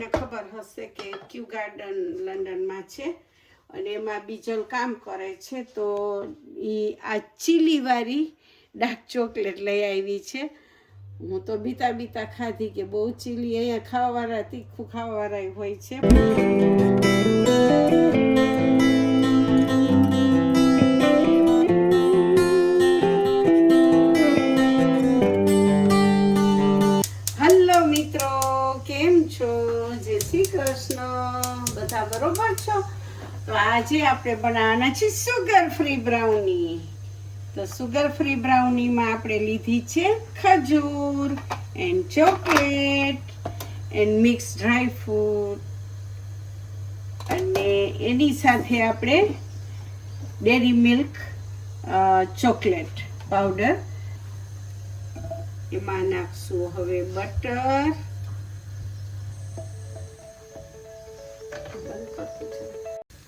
તમને ખબર હશે કે ક્યુ ગાર્ડન લંડનમાં છે અને એમાં બીજલ કામ કરે છે, તો એ આ ચીલીવાળી ડાર્ક ચોકલેટ લઈ આવી છે. હું તો બીતા બીતા ખાધી કે બહુ ચીલી, અહીંયા ખાવાવાળા તીખું ખાવાવાળા હોય છે. હેલો મિત્રો, કેમ છો? જય શ્રી કૃષ્ણ. બધા બરોબર છો? તો આજે આપણે બનાવવાના છે સુગર ફ્રી બ્રાઉની. તો સુગર ફ્રી બ્રાઉનીમાં આપણે લીધી છે ખજૂર and chocolate and mix dry fruit, અને એની સાથે આપણે ડેરી મિલ્ક ચોકલેટ પાવડર. એમાં નાખશું હવે બટર,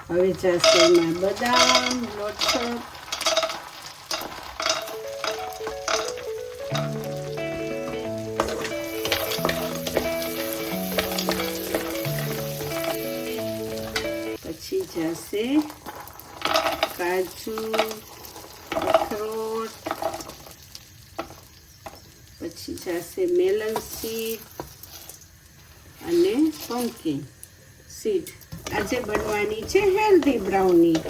હવે જશે એમાં બદામ, લોટસપ, પછી જશે કાજુ, અખરોટ, પછી જશે મેલન સીડ અને પમ્પકિન સીડ. આજે બનવાની છે હેલ્ધી બ્રાઉની,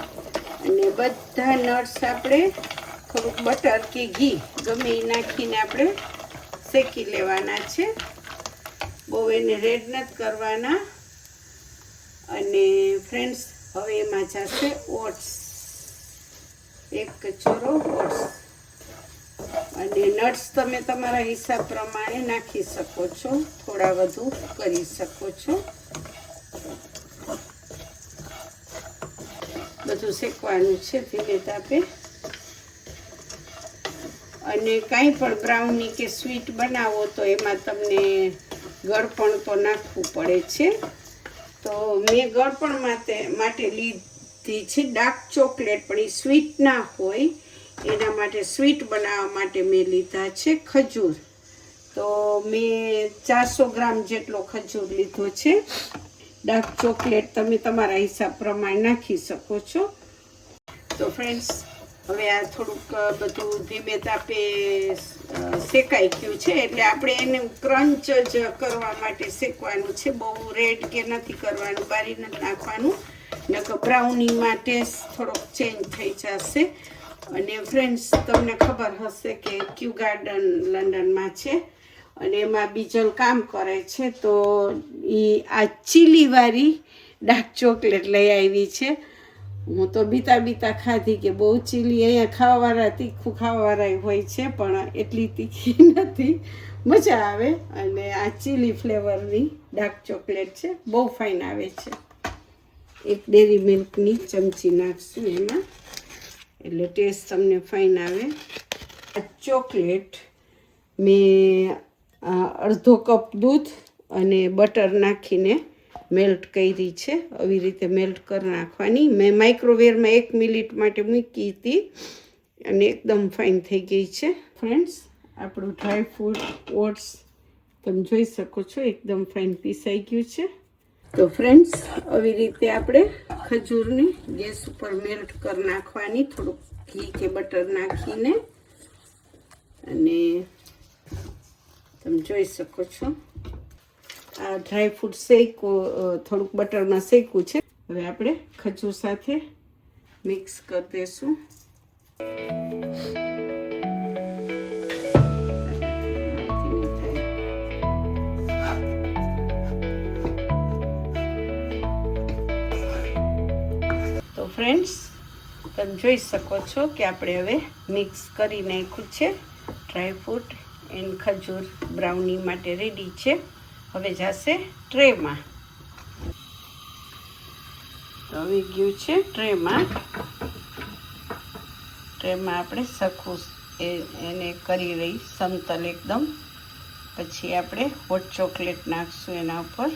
અને બધા નટ્સ આપણે થોડુંક બટર કે ઘી ગમે એ નાખીને આપણે શેકી લેવાના છે. બહુ એને રેડ નથી કરવાના. અને ફ્રેન્ડ્સ, હવે એમાં જશે ઓટ્સ, 1 કચોરો ઓટ્સ. અને નટ્સ તમે તમારા હિસાબ પ્રમાણે નાખી શકો છો, થોડા વધુ કરી શકો છો. બધું શેકવાનું છે ધીમે તાપે. અને કાંઈ પણ બ્રાઉની કે સ્વીટ બનાવો તો એમાં તમને ગળપણ તો નાખવું પડે છે. તો મેં ગળપણ માટે લીધી છે ડાર્ક ચોકલેટ, પણ એ સ્વીટ ના હોય એના માટે, સ્વીટ બનાવવા માટે મેં લીધા છે ખજૂર. તો મેં 400 ગ્રામ જેટલો ખજૂર લીધો છે. ડાર્ક ચોકલેટ તમે તમારા હિસાબ પ્રમાણે નાખી શકો છો. તો ફ્રેન્ડ્સ, હવે આ થોડુંક બધું ધીમે તાપે શેકાઈ ગયું છે, એટલે આપણે એને ક્રંચ જ કરવા માટે શેકવાનું છે. બહુ રેડ કે નથી કરવાનું, બારી નથી નાખવાનું, નકર બ્રાઉનીમાં ટેસ્ટ થોડોક ચેન્જ થઈ જશે. અને ફ્રેન્ડ્સ, તમને ખબર હશે કે ક્યુ ગાર્ડન લંડનમાં છે અને એમાં બીજલ કામ કરે છે, તો એ આ ચીલીવાળી ડાર્ક ચોકલેટ લઈ આવી છે. હું તો બીતા બીતા ખાધી કે બહુ ચીલી, અહીંયા ખાવાવાળા તીખું ખાવાવાળા હોય છે, પણ એટલી તીખી નથી, મજા આવે. અને આ ચીલી ફ્લેવરની ડાર્ક ચોકલેટ છે, બહુ ફાઇન આવે છે. 1 ડેરી મિલ્કની ચમચી નાખશું એમાં, એટલે ટેસ્ટ તમને ફાઇન આવે. આ ચોકલેટ મેં અડધો કપ દૂધ અને બટર નાખીને મેલ્ટ કરી છે. આવી રીતે મેલ્ટ કરી નાખવાની. મેં માઇક્રોવેવમાં 1 મિનિટ માટે મૂકી હતી અને એકદમ ફાઇન થઈ ગઈ છે. ફ્રેન્ડ્સ, આપણું ડ્રાય ફ્રૂટ ઓટ્સ તમે જોઈ શકો છો, એકદમ ફાઇન પીસાઈ ગયું છે. તો ફ્રેન્ડ્સ, આવી રીતે આપણે ખજૂરની ગેસ ઉપર મેલ્ટ કરી નાખવાની, થોડુંક ઘી કે બટર નાખીને. અને તમે જોઈ શકો છો આ ડ્રાય ફ્રૂટ થોડુંક બટરમાં શેકવું છે. હવે આપણે ખજૂર સાથે મિક્સ કરી દઈશું. તો ફ્રેન્ડ્સ, તમે જોઈ શકો છો કે આપણે હવે મિક્સ કરી નાખ્યું છે. ડ્રાય ફ્રૂટ એન્ડ ખજૂર બ્રાઉની માટે રેડી છે. હવે જશે ટ્રેમાં. તો હવે ગયું છે ટ્રેમાં આપણે સરખું એને કરી રહી સમતલ એકદમ. પછી આપણે હોટ ચોકલેટ નાખશું એના ઉપર.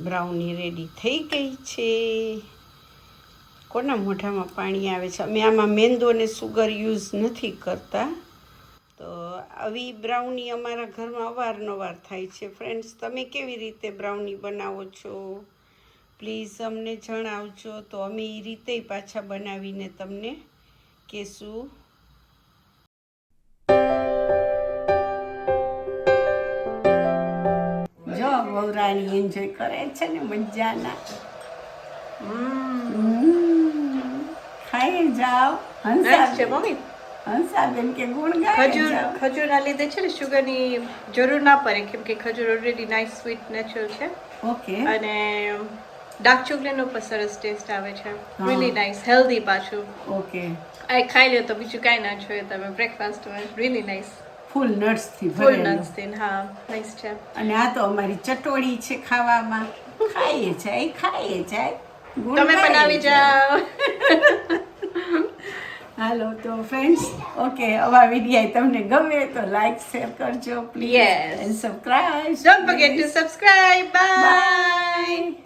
બ્રાઉની રેડી થઈ ગઈ છે. કોના મોઢામાં પાણી આવે છે? અમે આમાં મેંદો અને સુગર યુઝ નથી કરતા. તો આવી બ્રાઉની અમારા ઘરમાં અવારનવાર થાય છે. ફ્રેન્ડ્સ, તમે કેવી રીતે બ્રાઉની બનાવો છો પ્લીઝ અમને જણાવજો, તો અમે એ રીતે પાછા બનાવીને તમને કહેશું. જો વહુરાણી એન્જોય કરે છે ને મજાના. ખાઈ જાઓ હંસાબેન કે ગુણ ગાય. ખજૂરના લીધે છે ને શુગરની જરૂર ના પડે, કેમ કે ખજૂર ઓલરેડી નાઇસ સ્વીટ નેચરલ છે. ઓકે. અને ડાર્ક ચોકલેટનો પણ સરસ ટેસ્ટ આવે છે. રીલી નાઇસ, હેલ્ધી પાછું. ઓકે. આ ખાઈ લ્યો તો બીજું કાંઈ ના જોઈએ તમે બ્રેકફાસ્ટમાં. Really nice. ફૂલ નટ્સથી ફૂલ નટ્સથી, હા નાઇસ છે. અને આ તો અમારી ચટોડી છે ખાવામાં. ખાઈએ જાય. તમે પણ આવી જાઓ. હાલો તો ફ્રેન્ડ્સ, ઓકે, આવા વિડીયો તમને ગમે તો લાઈક શેર કરજો please. Yes. And subscribe. Don't forget to subscribe. Bye.